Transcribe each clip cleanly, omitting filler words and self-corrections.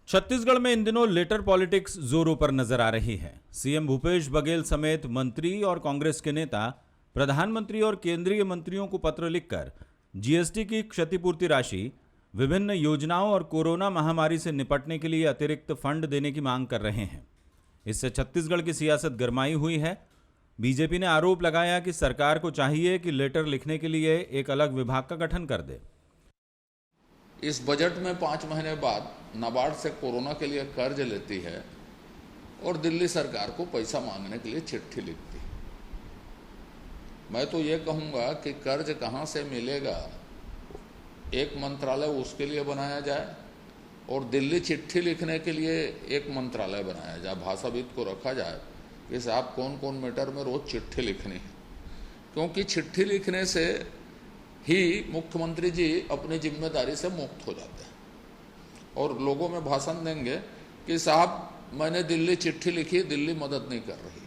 छत्तीसगढ़ में इन दिनों letter politics जोरों पर नजर आ रही है। सीएम भूपेश बघेल समेत मंत्री और कांग्रेस के नेता प्रधानमंत्री और केंद्रीय मंत्रियों को पत्र लिखकर जीएसटी की क्षतिपूर्ति राशि, विभिन्न योजनाओं और कोरोना महामारी से निपटने के लिए अतिरिक्त फंड देने की मांग कर रहे हैं। इससे छत्तीसगढ़ की सियासत गरमाई हुई है। बीजेपी ने आरोप लगाया कि सरकार को चाहिए कि लेटर लिखने के लिए एक अलग विभाग का गठन कर दे। इस बजट में 5 महीने बाद नाबार्ड से कोरोना के लिए कर्ज लेती है और दिल्ली सरकार को पैसा मांगने के लिए चिट्ठी लिखती है। मैं तो ये कहूँगा कि कर्ज कहाँ से मिलेगा, एक मंत्रालय उसके लिए बनाया जाए और दिल्ली चिट्ठी लिखने के लिए एक मंत्रालय बनाया जाए। भाषाविद को रखा जाए कि साहब कौन कौन मैटर में रोज चिट्ठी लिखनी है, क्योंकि चिट्ठी लिखने से ही मुख्यमंत्री जी अपनी जिम्मेदारी से मुक्त हो जाते हैं और लोगों में भाषण देंगे कि साहब मैंने दिल्ली चिट्ठी लिखी, दिल्ली मदद नहीं कर रही।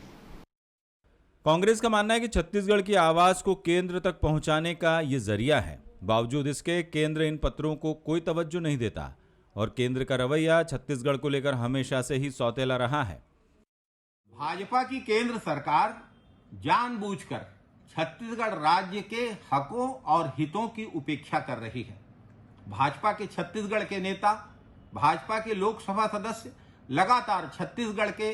कांग्रेस का मानना है कि छत्तीसगढ़ की आवाज को केंद्र तक पहुंचाने का ये जरिया है। बावजूद इसके केंद्र इन पत्रों को कोई तवज्जो नहीं देता और केंद्र का रवैया छत्तीसगढ़ को लेकर हमेशा से ही सौतेला रहा है। भाजपा की केंद्र सरकार जानबूझकर छत्तीसगढ़ राज्य के हकों और हितों की उपेक्षा कर रही है। भाजपा के छत्तीसगढ़ के नेता, भाजपा के लोकसभा सदस्य लगातार छत्तीसगढ़ के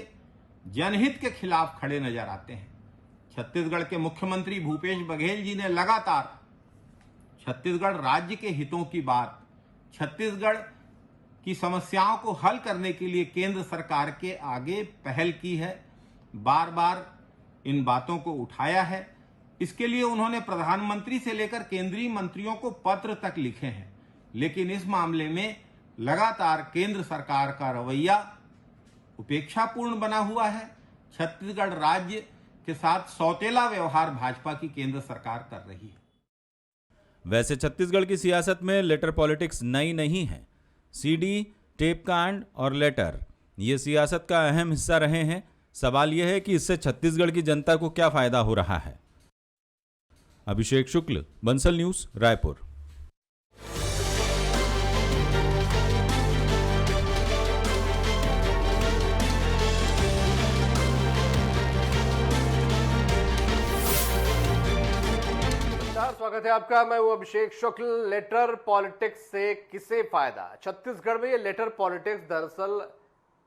जनहित के खिलाफ खड़े नजर आते हैं। छत्तीसगढ़ के मुख्यमंत्री भूपेश बघेल जी ने लगातार छत्तीसगढ़ राज्य के हितों की बात, छत्तीसगढ़ की समस्याओं को हल करने के लिए केंद्र सरकार के आगे पहल की है, बार बार इन बातों को उठाया है। इसके लिए उन्होंने प्रधानमंत्री से लेकर केंद्रीय मंत्रियों को पत्र तक लिखे हैं, लेकिन इस मामले में लगातार केंद्र सरकार का रवैया उपेक्षापूर्ण बना हुआ है। छत्तीसगढ़ राज्य के साथ सौतेला व्यवहार भाजपा की केंद्र सरकार कर रही है। वैसे छत्तीसगढ़ की सियासत में लेटर पॉलिटिक्स नई नहीं है। सीडी, टेप कांड और लेटर ये सियासत का अहम हिस्सा रहे हैं। सवाल यह है कि इससे छत्तीसगढ़ की जनता को क्या फायदा हो रहा है। अभिषेक शुक्ल, बंसल न्यूज, रायपुर। स्वागत है आपका। मैं हूं अभिषेक शुक्ल। लेटर पॉलिटिक्स से किसे फायदा? छत्तीसगढ़ में ये लेटर पॉलिटिक्स दरअसल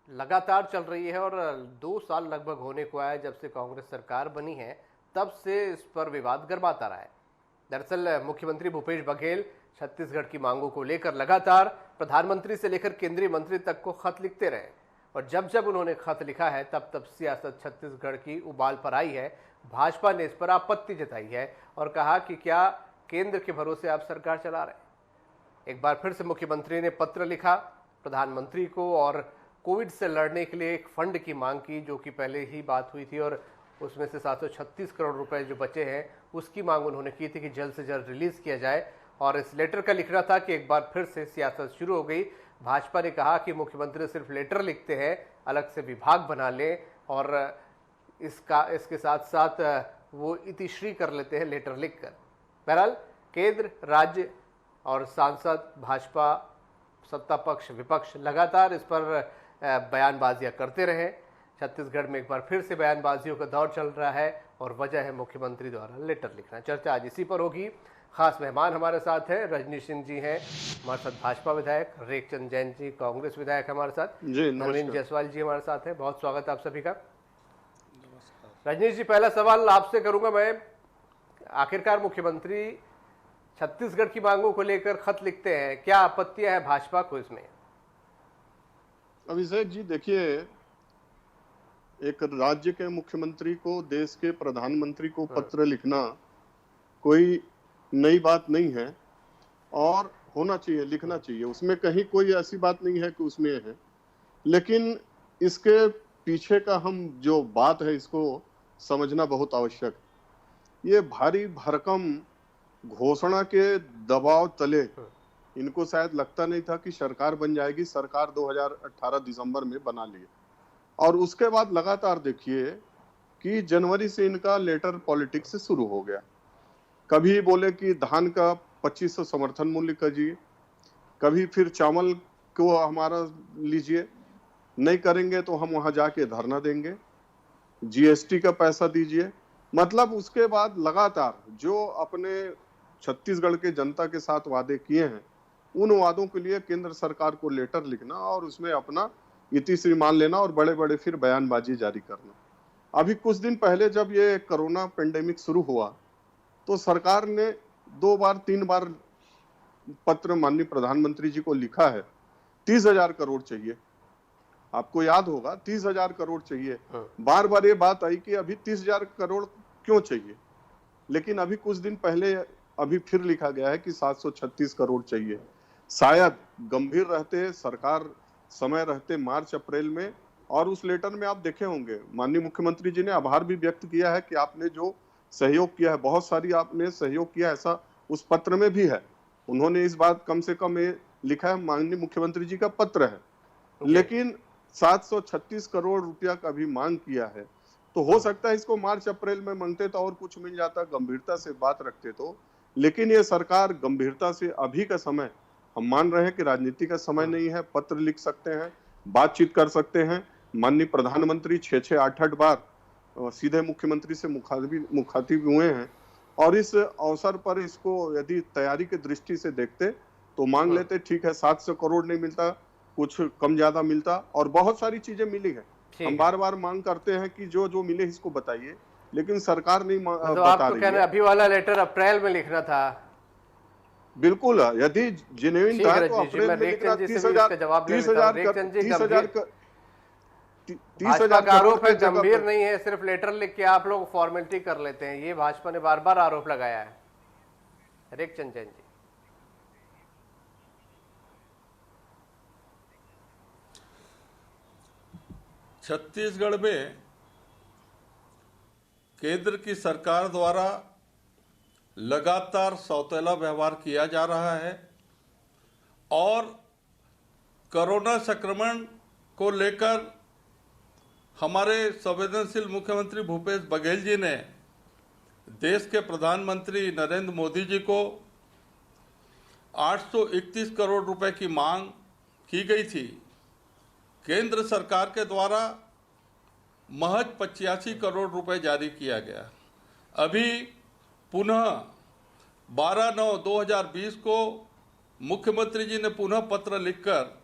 लगातार चल रही है और 2 साल लगभग होने को आया जब से कांग्रेस सरकार बनी है, तब से इस पर विवाद गरमाता रहा है। दरअसल मुख्यमंत्री भूपेश बघेल छत्तीसगढ़ की मांगों को लेकर लगातार प्रधानमंत्री से लेकर केंद्रीय मंत्री तक को खत लिखते रहे और जब जब उन्होंने खत लिखा है तब तब सियासत छत्तीसगढ़ की उबाल पर आई है। भाजपा ने इस पर आपत्ति जताई है और कहा कि क्या केंद्र के भरोसे आप सरकार चला रहे हैं। एक बार फिर से मुख्यमंत्री ने पत्र लिखा प्रधानमंत्री को और कोविड से लड़ने के लिए एक फंड की मांग की, जो कि पहले ही बात हुई थी और उसमें से 736 करोड़ रुपए जो बचे हैं उसकी मांग उन्होंने की थी कि जल्द से जल्द रिलीज किया जाए। और इस लेटर का लिखना था कि एक बार फिर से सियासत शुरू हो गई। भाजपा ने कहा कि मुख्यमंत्री सिर्फ लेटर लिखते हैं, अलग से विभाग बना लें और इसके साथ साथ वो इतिश्री कर लेते हैं लेटर लिखकर। बहरहाल केंद्र, राज्य और सांसद, भाजपा, सत्ता पक्ष, विपक्ष लगातार इस पर बयानबाजियां करते रहे। छत्तीसगढ़ में एक बार फिर से बयानबाजियों का दौर चल रहा है और वजह है मुख्यमंत्री द्वारा लेटर लिखना। चर्चा आज इसी पर होगी। खास मेहमान हमारे साथ हैं, रजनीश सिंह जी हैं हमारे साथ, भाजपा विधायक, रेखचंद जैन जी कांग्रेस विधायक हमारे साथ, नवीन जायसवाल जी हमारे साथ हैं। बहुत स्वागत है आप सभी का। रजनीश जी, पहला सवाल आपसे करूंगा मैं। आखिरकार मुख्यमंत्री छत्तीसगढ़ की मांगों को लेकर खत लिखते हैं, क्या आपत्तियां हैं भाजपा को इसमें? अभिषेक जी, देखिए, एक राज्य के मुख्यमंत्री को देश के प्रधानमंत्री को पत्र लिखना कोई नई बात नहीं है और होना चाहिए, लिखना चाहिए। उसमें कहीं कोई ऐसी बात नहीं है कि उसमें है, लेकिन इसके पीछे का हम जो बात है इसको समझना बहुत आवश्यक है। ये भारी भरकम घोषणा के दबाव तले इनको शायद लगता नहीं था कि सरकार बन जाएगी। सरकार 2018 दिसंबर में बना ली और उसके बाद लगातार देखिए कि जनवरी से इनका लेटर पॉलिटिक्स से शुरू हो गया। कभी बोले कि धान का 2500 समर्थन मूल्य कीजिए, कभी फिर चावल को हमारा लीजिए, नहीं करेंगे तो हम वहां जाके धरना देंगे, जीएसटी का पैसा दीजिए। मतलब उसके बाद लगातार जो अपने छत्तीसगढ़ के जनता के साथ वादे किए हैं, उन वादों के लिए केंद्र सरकार को लेटर लिखना और उसमें अपना इतिश्री मान लेना और बड़े बड़े फिर बयानबाजी जारी करना। अभी कुछ दिन पहले जब ये कोरोना पेंडेमिक शुरू हुआ तो सरकार ने 2 बार 3 बार पत्र माननीय प्रधानमंत्री जी को लिखा है, 30,000 करोड़ चाहिए। आपको याद होगा 30,000 करोड़ चाहिए। बार बार ये बात आई कि अभी 30,000 करोड़ क्यों चाहिए, लेकिन अभी कुछ दिन पहले अभी फिर लिखा गया है कि 736 करोड़ चाहिए। शायद गंभीर रहते सरकार समय रहते मार्च अप्रैल में, और उस लेटर में आप देखे होंगे माननीय मुख्यमंत्री जी ने आभार भी व्यक्त किया है कि आपने जो सहयोग किया है, बहुत सारी आपने सहयोग किया, ऐसा उस पत्र में भी है। उन्होंने इस बात कम से कम ये लिखा है, माननीय मुख्यमंत्री जी का पत्र है। लेकिन 736 करोड़ रुपया का भी मांग किया है, तो हो सकता है इसको मार्च अप्रैल में मांगते तो और कुछ मिल जाता, गंभीरता से बात रखते तो। लेकिन ये सरकार गंभीरता से, अभी का समय हम मान रहे हैं कि राजनीति का समय नहीं है, पत्र लिख सकते हैं, बातचीत कर सकते हैं। माननीय प्रधानमंत्री 6-6, 8-8 बार सीधे मुख्यमंत्री से मुखातिब हुए हैं, और इस अवसर पर इसको यदि तैयारी की दृष्टि से देखते तो मांग लेते, ठीक है 700 करोड़ नहीं मिलता, कुछ कम ज्यादा मिलता, और बहुत सारी चीजें मिली है। हम बार बार मांग करते हैं कि जो जो मिले इसको बताइए, लेकिन सरकार नहीं तो बता आपको रही कहना है। अभी वाला लेटर अप्रैल में लिखना था। बिल्कुल, यदि जेन्युइन था तो रजनीश जी, अप्रैल मैं में रेख लिखना। चंद जी से भी इसका जवाब ले लेता हूं। रेख चंद जी, भाजपा का आरोप है गंभीर नहीं है, सिर्फ लेटर लिख के आप लोग फॉर्मेलिटी कर लेते हैं, ये भाजपा ने बार बार आरोप लगाया है। रेख चंद जैन जी। छत्तीसगढ़ में केंद्र की सरकार द्वारा लगातार सौतेला व्यवहार किया जा रहा है, और कोरोना संक्रमण को लेकर हमारे संवेदनशील मुख्यमंत्री भूपेश बघेल जी ने देश के प्रधानमंत्री नरेंद्र मोदी जी को 831 करोड़ रुपए की मांग की गई थी। केंद्र सरकार के द्वारा महज 85 करोड़ रुपए जारी किया गया। अभी पुनः 12/9/2020 को मुख्यमंत्री जी ने पुनः पत्र लिखकर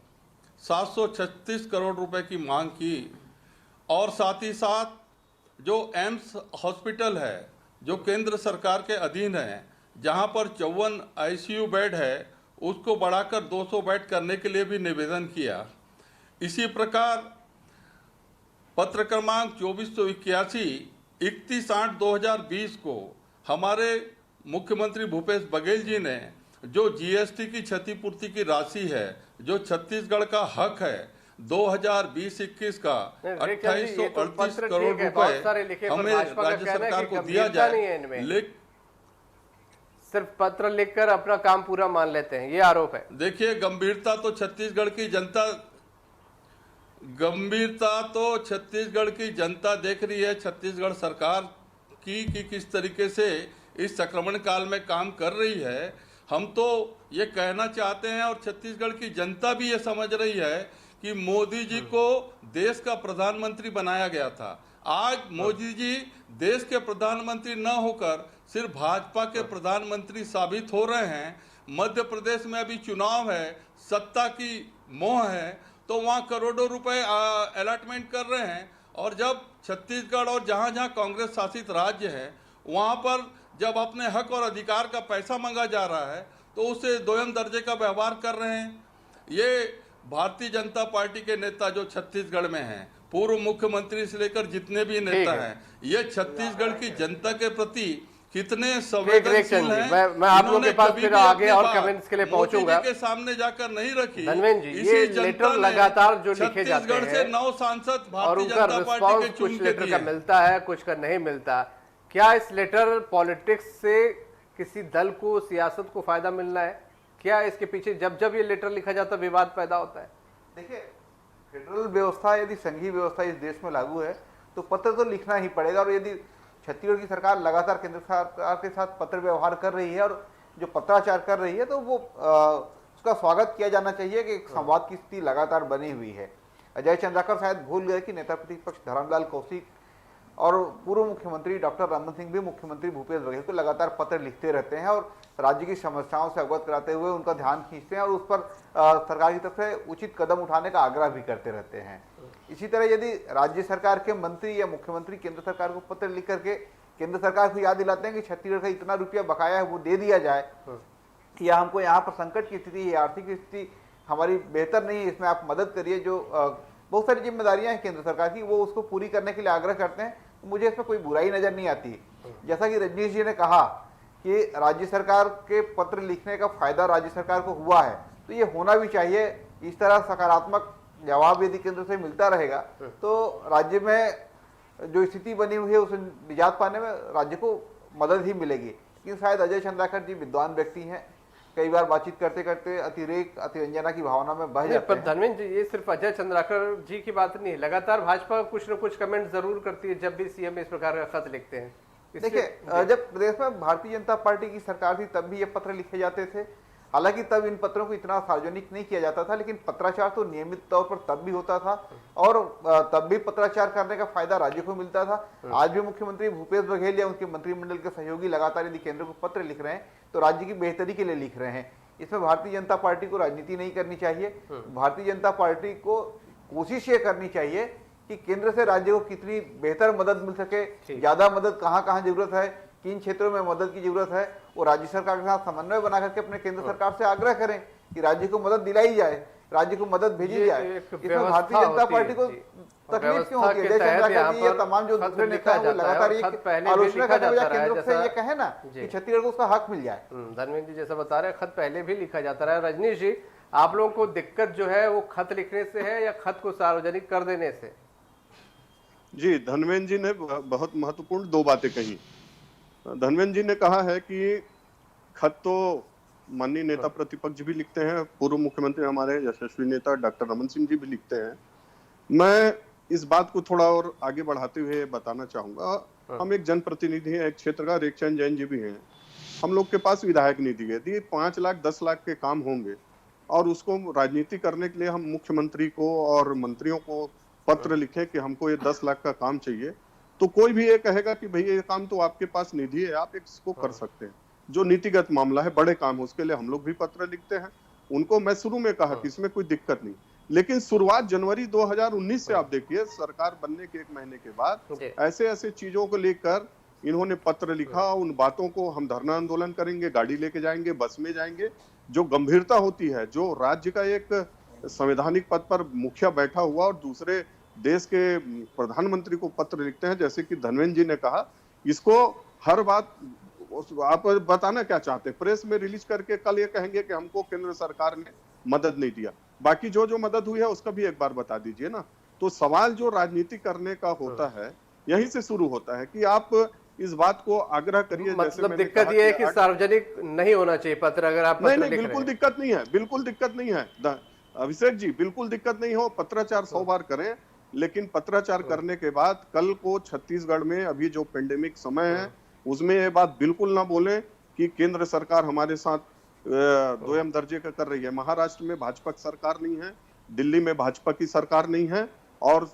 736 करोड़ रुपए की मांग की, और साथ ही साथ जो एम्स हॉस्पिटल है जो केंद्र सरकार के अधीन है, जहां पर 54 आईसीयू बेड है, उसको बढ़ाकर 200 बेड करने के लिए भी निवेदन किया। इसी प्रकार पत्र क्रमांक 2481 31/8/2020 को हमारे मुख्यमंत्री भूपेश बघेल जी ने जो जीएसटी की क्षतिपूर्ति की राशि है, जो छत्तीसगढ़ का हक है 2020-21 का 2838 करोड़ रुपए हमें राज्य सरकार को दिया जाए, सिर्फ पत्र लिखकर अपना काम पूरा मान लेते हैं, ये आरोप है। देखिए, गंभीरता तो छत्तीसगढ़ की जनता देख रही है, छत्तीसगढ़ सरकार की कि किस तरीके से इस संक्रमण काल में काम कर रही है। हम तो ये कहना चाहते हैं, और छत्तीसगढ़ की जनता भी ये समझ रही है कि मोदी जी को देश का प्रधानमंत्री बनाया गया था। आज मोदी जी देश के प्रधानमंत्री न होकर सिर्फ भाजपा के प्रधानमंत्री साबित हो रहे हैं। मध्य प्रदेश में अभी चुनाव है, सत्ता की मोह है, तो वहाँ करोड़ों रुपए अलॉटमेंट कर रहे हैं, और जब छत्तीसगढ़ और जहाँ जहाँ कांग्रेस शासित राज्य है वहाँ पर जब अपने हक और अधिकार का पैसा मांगा जा रहा है तो उसे दोयम दर्जे का व्यवहार कर रहे हैं। ये भारतीय जनता पार्टी के नेता जो छत्तीसगढ़ में हैं, पूर्व मुख्यमंत्री से लेकर जितने भी नेता हैं, ये छत्तीसगढ़ की जनता के प्रति कितने संवेदनशील हैं। मैं आप लोगों के पास फिर आगे और कमेंट्स के लिए पहुंचूंगा। के सामने जाकर नहीं रखी। धनवेंद्र जी, ये लेटर लगातार जो लिखे जाते हैं से 9 सांसद और भारतीय उनका जनता पार्टी के रिस्पांस चुन कुछ के लेटर दिए। का मिलता है, कुछ का नहीं मिलता। क्या इस लेटर पॉलिटिक्स से किसी दल को, सियासत को फायदा मिलना है? क्या इसके पीछे जब जब ये लेटर लिखा जाता है विवाद पैदा होता है? देखिए, फेडरल व्यवस्था यदि संघीय व्यवस्था इस देश में लागू है तो पत्र तो लिखना ही पड़ेगा। और यदि छत्तीसगढ़ की सरकार लगातार केंद्र सरकार के साथ पत्र व्यवहार कर रही है और जो पत्राचार कर रही है, तो वो उसका स्वागत किया जाना चाहिए कि एक संवाद की स्थिति लगातार बनी हुई है। अजय चंद्राकर शायद भूल गए कि नेता प्रतिपक्ष धर्मलाल कौशिक और पूर्व मुख्यमंत्री डॉक्टर रमन सिंह भी मुख्यमंत्री भूपेश बघेल को लगातार पत्र लिखते रहते हैं और राज्य की समस्याओं से अवगत कराते हुए उनका ध्यान खींचते हैं और उस पर सरकार की तरफ से उचित कदम उठाने का आग्रह भी करते रहते हैं। इसी तरह यदि राज्य सरकार के मंत्री या मुख्यमंत्री केंद्र सरकार को पत्र लिख करके केंद्र सरकार को याद दिलाते हैं कि छत्तीसगढ़ का इतना रुपया बकाया है वो दे दिया जाए, या हमको यहाँ पर संकट की स्थिति है, आर्थिक स्थिति हमारी बेहतर नहीं है, इसमें आप मदद करिए, जो बहुत सारी जिम्मेदारियां हैं केंद्र सरकार की, वो उसको पूरी करने के लिए आग्रह करते हैं, तो मुझे इसमें कोई बुराई नजर नहीं आती। जैसा कि रजनीश जी ने कहा कि राज्य सरकार के पत्र लिखने का फायदा राज्य सरकार को हुआ है, तो ये होना भी चाहिए। इस तरह सकारात्मक जवाब यदि केंद्र से मिलता रहेगा तो राज्य में जो स्थिति बनी हुई है उसे निजात पाने में राज्य को मदद ही मिलेगी। लेकिन शायद अजय चंद्राकर जी विद्वान व्यक्ति हैं, कई बार बातचीत करते करते अतिरेक अतिरंजना की भावना में बह जाते पर हैं। धर्मेंद्र जी, ये सिर्फ अजय चंद्राकर जी की बात नहीं है, लगातार भाजपा कुछ न कुछ कमेंट जरूर करती है जब भी सीएम इस प्रकार का खत लिखते हैं। देखिए, जब प्रदेश में भारतीय जनता पार्टी की सरकार थी तब भी ये पत्र लिखे जाते थे। हालांकि तब इन पत्रों को इतना सार्वजनिक नहीं किया जाता था, लेकिन पत्राचार तो नियमित तौर पर तब भी होता था और तब भी पत्राचार करने का फायदा राज्य को मिलता था। आज भी मुख्यमंत्री भूपेश बघेल या उनके मंत्रिमंडल के सहयोगी लगातार यदि केंद्र को पत्र लिख रहे हैं तो राज्य की बेहतरी के लिए लिख रहे हैं। इसमें भारतीय जनता पार्टी को राजनीति नहीं करनी चाहिए। भारतीय जनता पार्टी को कोशिश ये करनी चाहिए कि केंद्र से राज्य को कितनी बेहतर मदद मिल सके, ज्यादा मदद कहाँ जरूरत है, किन क्षेत्रों में मदद की जरूरत है, वो राज्य सरकार के साथ समन्वय बना करके अपने केंद्र सरकार से आग्रह करें कि राज्य को मदद दिलाई जाए, राज्य को मदद भेजी जाए। इसमें भारतीय जनता पार्टी को तकलीफ क्यों होती है? ये तमाम जो दूसरे नेता हैं वो लगातार आलोचना करते हुए केंद्र से ये कहे ना कि छत्तीसगढ़ को उसका हक मिल जाए। धर्मेंद्र जी जैसा बता रहे हैं, खत पहले भी लिखा जाता रहा है। रजनीश जी, आप लोगों को दिक्कत जो है वो खत लिखने से है या खत को सार्वजनिक कर देने से? जी, धर्मेंद्र जी ने बहुत महत्वपूर्ण दो बातें कही। धर्मेंद्र जी ने कहा है कि खत तो माननीय नेता प्रतिपक्ष भी लिखते हैं, पूर्व मुख्यमंत्री हमारे यशस्वी नेता डॉक्टर रमन सिंह जी भी लिखते हैं। मैं इस बात को थोड़ा और आगे बढ़ाते हुए बताना चाहूंगा। हम एक जनप्रतिनिधि हैं, एक क्षेत्र का, रेखचंद जैन जी भी हैं। हम लोग के पास विधायक निधि है, यदि 5 लाख 10 लाख के काम होंगे और उसको राजनीति करने के लिए हम मुख्यमंत्री को और मंत्रियों को पत्र लिखें कि हमको ये 10 लाख का काम चाहिए, तो कोई भी ये कहेगा कि भाई ये काम तो आपके पास निधि है, आप इसको कर सकते हैं। जो नीतिगत मामला है, बड़े काम है, उसके लिए हम लोग भी पत्र लिखते हैं। उनको मैं शुरू में कहा कि इसमें कोई दिक्कत नहीं, लेकिन शुरुआत जनवरी 2019 से आप देखिए, सरकार बनने के 1 महीने के बाद ऐसे ऐसे चीजों को लेकर इन्होंने पत्र लिखा। उन बातों को हम धरना आंदोलन करेंगे, गाड़ी लेके जाएंगे, बस में जाएंगे। जो गंभीरता होती है, जो राज्य का एक संवैधानिक पद पर मुखिया बैठा हुआ और दूसरे देश के प्रधानमंत्री को पत्र लिखते हैं, जैसे कि धर्मेंद्र जी ने कहा, इसको हर बात आप बताना क्या चाहते हैं, प्रेस में रिलीज करके कल ये कहेंगे कि हमको केंद्र सरकार ने मदद नहीं दिया, बाकी जो मदद हुई है उसका भी एक बार बता दीजिए ना। तो सवाल जो राजनीति करने का होता है यहीं से शुरू होता है कि आप इस बात को आग्रह करिए। मतलब दिक्कत ये है कि सार्वजनिक नहीं होना चाहिए पत्र, अगर आप नहीं, बिल्कुल दिक्कत नहीं है, बिल्कुल दिक्कत नहीं है अभिषेक जी, बिल्कुल दिक्कत नहीं हो। पत्राचार 100 बार करें, लेकिन पत्राचार करने के बाद कल को छत्तीसगढ़ में अभी जो पेंडेमिक समय है उसमें ये बात बिल्कुल ना बोले कि केंद्र सरकार हमारे साथ दोयम दर्जे का कर रही है। महाराष्ट्र में भाजपा की सरकार नहीं है, दिल्ली में भाजपा की सरकार नहीं है, और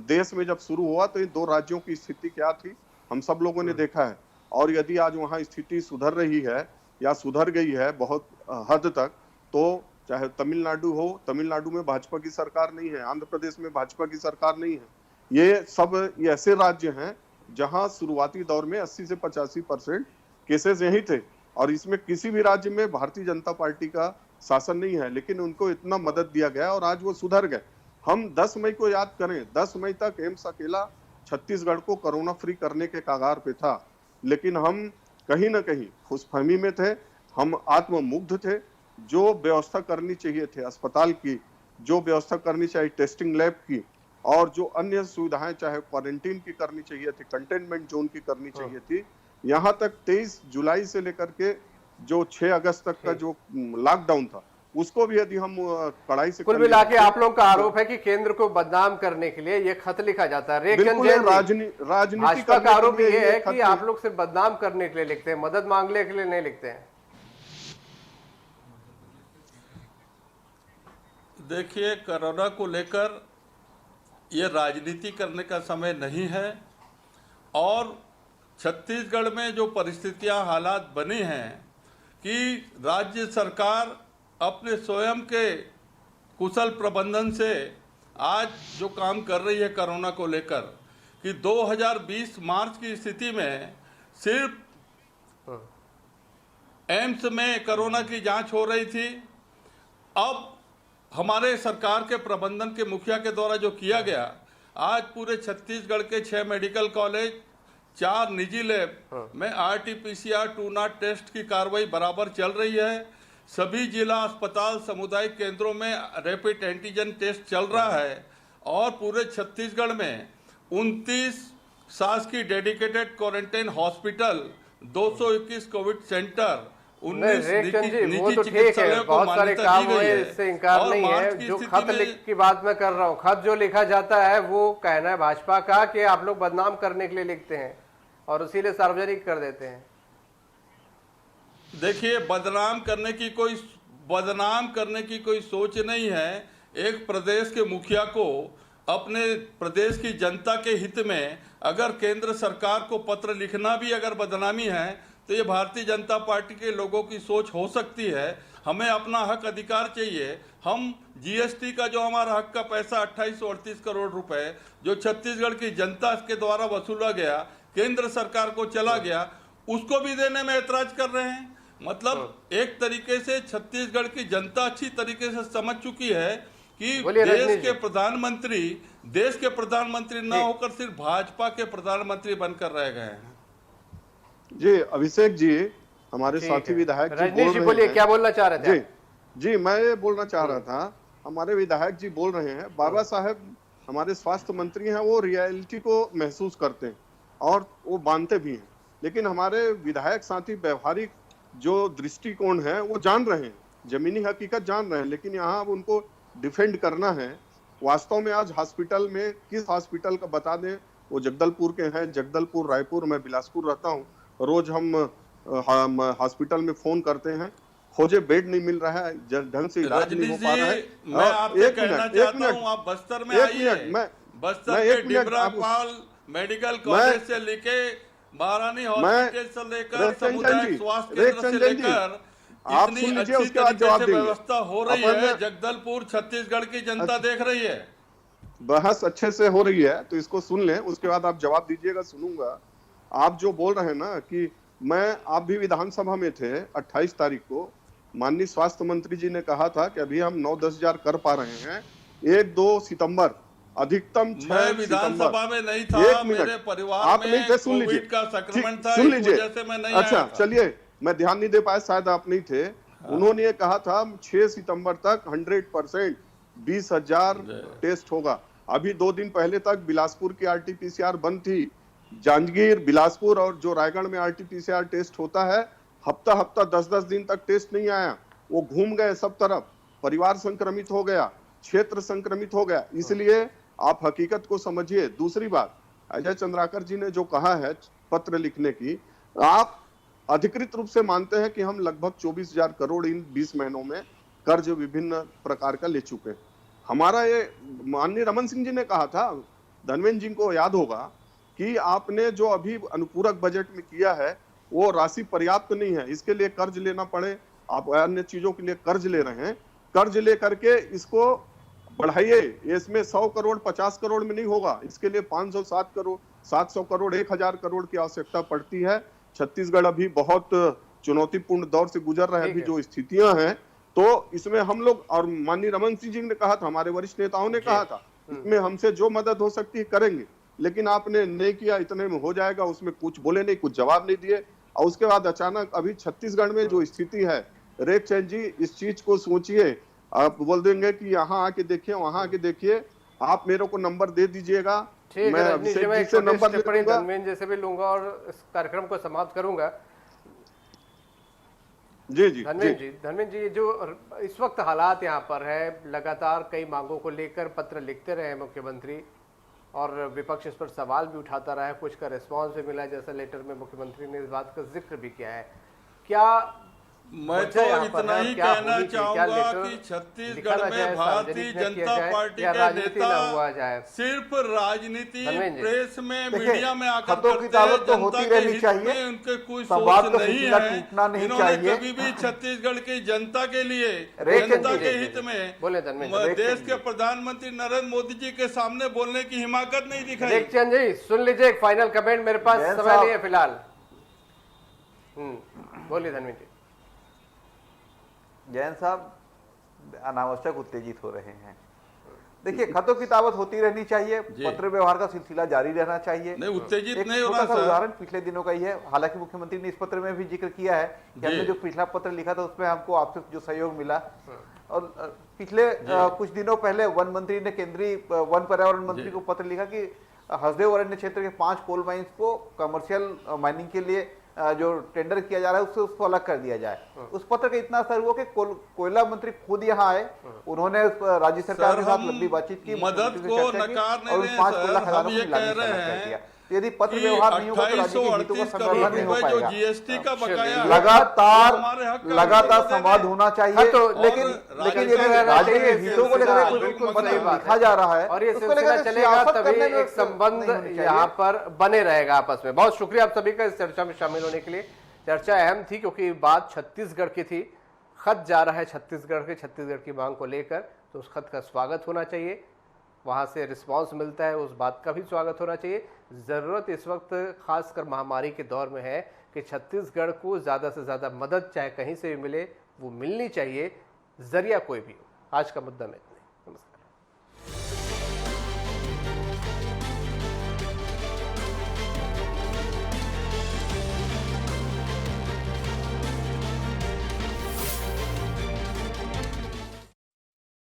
देश में जब शुरू हुआ तो इन 2 राज्यों की स्थिति क्या थी हम सब लोगों ने देखा है। और यदि आज वहाँ स्थिति सुधर रही है या सुधर गई है बहुत हद तक, तो चाहे तमिलनाडु हो, तमिलनाडु में भाजपा की सरकार नहीं है, आंध्र प्रदेश में भाजपा की सरकार नहीं है। ये ऐसे राज्य हैं जहां शुरुआती दौर में 80 से 85% केसेस यही थे, और इसमें किसी भी राज्य में भारतीय जनता पार्टी का शासन नहीं है, लेकिन उनको इतना मदद दिया गया और आज वो सुधर गए। हम 10 मई को याद करें, 10 मई तक एम्स अकेला छत्तीसगढ़ को कोरोना फ्री करने के कगार पे था, लेकिन हम कहीं ना कहीं खुशफहमी में थे, हम आत्ममुग्ध थे। जो व्यवस्था करनी चाहिए थे अस्पताल की, जो व्यवस्था करनी चाहिए टेस्टिंग लैब की, और जो अन्य सुविधाएं चाहे क्वारंटीन की करनी चाहिए थी, कंटेनमेंट जोन की करनी चाहिए थी, यहाँ तक 23 जुलाई से लेकर के जो 6 अगस्त तक का जो लॉकडाउन था उसको भी यदि हम कड़ाई से कुल मिला के आप लोगों का आरोप है कि केंद्र को बदनाम करने के लिए ये खत लिखा जाता है। राजनीति का आरोप ये है कि आप लोग सिर्फ बदनाम करने के लिए लिखते हैं, मदद मांगने के लिए नहीं लिखते हैं। देखिए, कोरोना को लेकर ये राजनीति करने का समय नहीं है और छत्तीसगढ़ में जो परिस्थितियां हालात बनी हैं कि राज्य सरकार अपने स्वयं के कुशल प्रबंधन से आज जो काम कर रही है कोरोना को लेकर कि 2020 मार्च की स्थिति में सिर्फ एम्स में कोरोना की जांच हो रही थी। अब हमारे सरकार के प्रबंधन के मुखिया के द्वारा जो किया गया, आज पूरे छत्तीसगढ़ के 6 मेडिकल कॉलेज, 4 निजी लैब में RT-PCR टू नॉट टेस्ट की कार्रवाई बराबर चल रही है। सभी जिला अस्पताल, सामुदायिक केंद्रों में रैपिड एंटीजन टेस्ट चल रहा है और पूरे छत्तीसगढ़ में 29 शासकीय dedicated quarantine hospital, 221 Covid centre, 19 निजी चिकित्सालयों को बहुत सारे मान्यता काम दी गई हुए, है। इससे इनकार और नहीं मार्च है। की जो स्थिति खत में की बात मैं कर रहा हूँ, खत जो लिखा जाता है वो कहना है भाजपा का कि आप लोग बदनाम करने के लिए लिखते हैं और इसीलिए सार्वजनिक कर देते हैं। देखिए, बदनाम करने की कोई सोच नहीं है। एक प्रदेश के मुखिया को अपने प्रदेश की जनता के हित में अगर केंद्र सरकार को पत्र लिखना भी अगर बदनामी है तो ये भारतीय जनता पार्टी के लोगों की सोच हो सकती है। हमें अपना हक अधिकार चाहिए। हम जीएसटी का जो हमारा हक का पैसा 2838 करोड़ रुपए जो छत्तीसगढ़ की जनता के द्वारा वसूला गया, केंद्र सरकार को चला गया, उसको भी देने में ऐतराज कर रहे हैं। मतलब एक तरीके से छत्तीसगढ़ की जनता अच्छी तरीके से समझ चुकी है कि देश के प्रधानमंत्री न होकर सिर्फ भाजपा के प्रधानमंत्री बनकर रह गए हैं। जी अभिषेक जी, हमारे साथी विधायक जी रजनीश जी बोलिए, क्या बोलना चाह रहे थे? जी मैं ये बोलना चाह रहा था, हमारे विधायक जी बोल रहे हैं, बाबा साहब हमारे स्वास्थ्य मंत्री हैं, वो रियलिटी को महसूस करते हैं और वो मानते भी हैं। लेकिन हमारे विधायक साथी व्यवहारिक जो दृष्टिकोण है वो जान रहे हैं, जमीनी हकीकत जान रहे हैं, लेकिन यहाँ अब उनको डिफेंड करना है। वास्तव में आज हॉस्पिटल में किस हॉस्पिटल का बता दें, वो जगदलपुर के हैं, जगदलपुर, रायपुर, मैं बिलासपुर रहता हूँ। रोज हम हॉस्पिटल में फोन करते हैं, खोजे बेड नहीं मिल रहा है, ढंग से इलाज नहीं हो पा रहा है। मैं आपसे कहना चाहता हूँ, आप बस्तर में आइए। बस्तर के डिबरापाल मेडिकल कॉलेज से लेके महारानी हॉस्पिटल से लेकर सामुदायिक स्वास्थ्य केंद्र से लेकर आप सुन लीजिए, उसके बाद जवाब देंगे। व्यवस्था हो रही है, जगदलपुर छत्तीसगढ़ की जनता देख रही है। बहस अच्छे से हो रही है तो इसको सुन लें, उसके बाद आप जवाब दीजिएगा। सुनूंगा। आप जो बोल रहे हैं ना कि आप भी विधानसभा में थे 28 तारीख को, माननीय स्वास्थ्य मंत्री जी ने कहा था कि अभी हम 9-10 हजार कर पा रहे हैं, 1-2 सितंबर अधिकतम 6 मैं विधानसभा में नहीं था, मेरे परिवार आप में नहीं थे, सुन लीजिए, कोविड का संक्रमण था, सुन लीजिए। इस वजह से मैं नहीं अच्छा आया था। चलिए, मैं ध्यान नहीं दे पाया, शायद आप नहीं थे। उन्होंने ये कहा था 6 सितंबर तक 100% 20,000 टेस्ट होगा। अभी 2 दिन पहले तक बिलासपुर की RT-PCR बंद थी। जांजगीर, बिलासपुर और जो रायगढ़ में RT-PCR टेस्ट होता है, हफ्ता 10-10 दिन तक टेस्ट नहीं आया। वो घूम गए सब तरफ, परिवार संक्रमित हो गया, क्षेत्र संक्रमित हो गया। इसलिए आप हकीकत को समझिए। दूसरी बात, अजय चंद्राकर जी ने जो कहा है पत्र लिखने की, आप अधिकृत रूप से मानते हैं कि हम लगभग 24,000 करोड़ इन 20 महीनों में कर्ज विभिन्न प्रकार का ले चुके हैं। हमारा ये माननीय रमन सिंह जी ने कहा था, धनवेंद्र जी को याद होगा कि आपने जो अभी अनुपूरक बजट में किया है वो राशि पर्याप्त नहीं है, इसके लिए कर्ज लेना पड़े। आप अन्य चीजों के लिए कर्ज ले रहे हैं, कर्ज ले करके इसको बढ़ाइए। इसमें 100 करोड़ 50 करोड़ में नहीं होगा, इसके लिए 507 करोड़ 700 करोड़ 1000 करोड़ की आवश्यकता पड़ती है। छत्तीसगढ़ अभी बहुत चुनौतीपूर्ण दौर से गुजर रहा है। अभी जो स्थितियां हैं तो इसमें हम लोग, और माननीय रमन सिंह जी ने कहा था, हमारे वरिष्ठ नेताओं ने कहा था, इसमें हमसे जो मदद हो सकती है करेंगे। लेकिन आपने नहीं किया, इतने में हो जाएगा, उसमें कुछ बोले नहीं, कुछ जवाब नहीं दिए। और उसके बाद अचानक अभी छत्तीसगढ़ में जो स्थिति है, रेख चंद जी इस चीज को सोचिए। आप बोल देंगे कि यहाँ आके देखिए, वहां आके देखिए, आप मेरे को नंबर दे दीजिएगा, मैं अभिषेक जी से नंबर धनवेंद्र जैसे भी लूंगा और इस कार्यक्रम को समाप्त करूंगा। जी जी धनवेंद्र जी, जो इस वक्त हालात यहाँ पर है, लगातार कई मांगों को लेकर पत्र लिखते रहे मुख्यमंत्री और विपक्ष इस पर सवाल भी उठाता रहा है, कुछ का रिस्पांस भी मिला है, जैसा लेटर में मुख्यमंत्री ने इस बात का जिक्र भी किया है। क्या मैं तो इतना ही कहना चाहूंगा कि छत्तीसगढ़ में भारतीय जनता पार्टी के नेता सिर्फ राजनीति प्रेस में मीडिया में आकर करते हैं, तो होती रहनी चाहिए, उनके कोई सोच नहीं है। इन्होंने कभी भी छत्तीसगढ़ की जनता के लिए, जनता के हित में देश के प्रधानमंत्री नरेंद्र मोदी जी के सामने बोलने की हिम्मत नहीं दिखाई। जी सुन लीजिए एक फाइनल कमेंट, मेरे पास समय नहीं है फिलहाल। बोलिए धनवीर जी। जैन साहब अनावश्यक उत्तेजित हो रहे हैं। देखिए खतों की ताबत होती रहनी चाहिए, पत्र व्यवहार का सिलसिला जारी रहना चाहिए। नहीं उत्तेजित नहीं हो रहा सर। उदाहरण पिछले दिनों का ही है, हालांकि मुख्यमंत्री ने इस पत्र में भी जिक्र किया है कि हमने जो पिछला पत्र लिखा था उसमें हमको आपसे जो सहयोग मिला, और पिछले कुछ दिनों पहले वन मंत्री ने केंद्रीय वन पर्यावरण मंत्री को पत्र लिखा कि हसदेव अरण्य क्षेत्र के 5 कोल माइंस को कमर्शियल माइनिंग के लिए जो टेंडर किया जा रहा है उसको अलग कर दिया जाए। उस पत्र का इतना असर हुआ कि कोयला मंत्री खुद यहाँ आए, उन्होंने राज्य सरकार के साथ लंबी बातचीत की, मदद को नकार नहीं रहे सर, हम ये कह रहे हैं यदि पत्र व्यवहार नहीं होगा तो राज्य के हितों का संवर्धन नहीं हो पाएगा। जीएसटी का बकाया लगातार संवाद होना चाहिए, लेकिन यदि राज्य के हितों को लेकर कोई पत्र लिखा जा रहा है और ये सिलसिला चलेगा तभी एक संबंध यहाँ पर बने रहेगा आपस में। बहुत शुक्रिया आप सभी का इस चर्चा में शामिल होने के लिए। चर्चा अहम थी क्योंकि बात छत्तीसगढ़ की थी, खत जा रहा है छत्तीसगढ़ की मांग को लेकर, तो उस खत का स्वागत होना चाहिए, वहाँ से रिस्पांस मिलता है उस बात का भी स्वागत होना चाहिए। ज़रूरत इस वक्त खासकर महामारी के दौर में है कि छत्तीसगढ़ को ज़्यादा से ज़्यादा मदद चाहे कहीं से भी मिले वो मिलनी चाहिए, जरिया कोई भी हो। आज का मुद्दा में